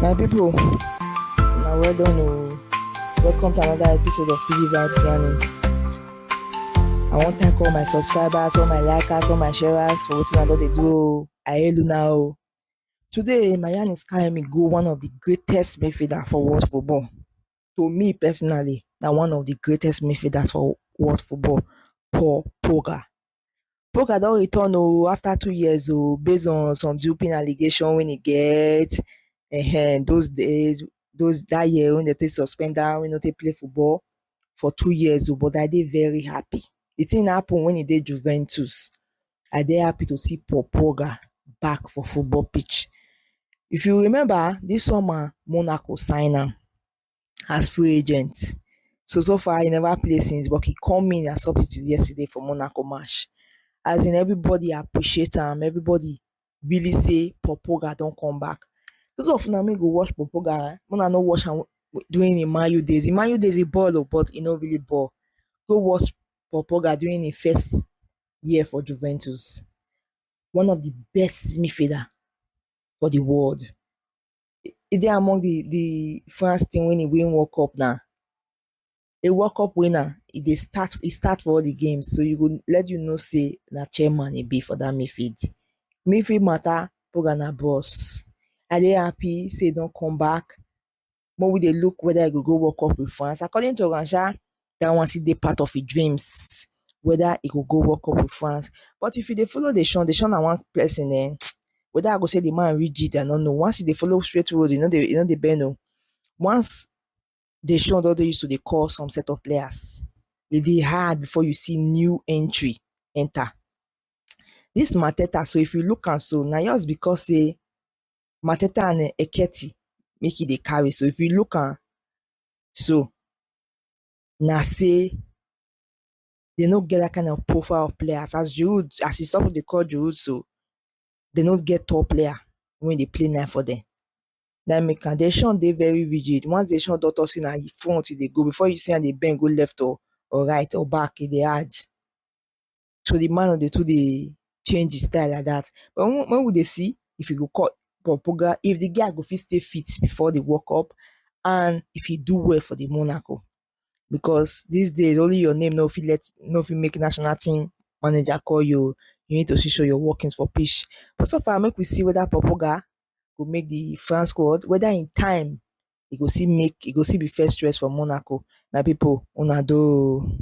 My people, now well done. Welcome to another episode of PD Vibes Yarnings. I want to thank all my subscribers, all my likers, all my sharers for what I they do. I hail you now. Today, my yarn is carrying me go one of the greatest midfielder for world football. To me personally, now one of the greatest midfielders for world football, Paul Pogba. Pogba don return after 2 years based on some doping allegation when he get those days that year when they take suspend am, wey no take play football for 2 years but I dey very happy. The thing happen when he dey Juventus. I dey happy to see Paul Pogba back for football pitch. If you remember, this summer Monaco sign am as free agent. So far he never play since, but he come in as substitute yesterday for Monaco match. As in, everybody appreciate am, everybody really say Paul Pogba don come back. Those of una wey go watch Paul Pogba, una no watch am during im Man U days. Im Man U days e ball but e no really ball. Go watch Paul Pogba during im first year for Juventus. One of the best midfielder for the world. E dey among the France team when e win World Cup now. A World Cup winner, e start for all the games, so you go let you know say na chairman e be for that midfield. Midfield matter, Pogba na boss. I dey happy say e don come back. Make we dey look whether e go World Cup with France. According to Ransha, that one still dey part of his dreams, whether e go World Cup with France. But if you dey follow Deschamps na one person whether I go say the man rigid, I no know. Once e dey follow straight road, e no dey bend. Once Deschamps don dey used to dey call some set of players, e dey hard before you see new entry enter. This Mateta, so if you look am so, na just because say Mateta and Eketi make e dey carry. So if you look am so, na say they no get that kind of profile of players. As e stop dey call Giroud, so they no get top player when dey play 9 for them. Na make am Deschamps dey very rigid. Once Deschamps don talk say na front e dey go, before you see am dey bend go left or right or back, e dey hard. So the man no dey too dey change his style like that. But when we dey see if he go call Paul Pogba, if the guy go fit stay fit before the World Cup, and if he do well for the Monaco, because these days only your name no fit make national team manager call you. You need to show your workings for pitch. But so far, make we see whether Paul Pogba go make the France squad, whether in time he go still be first choice for Monaco. My people, una do.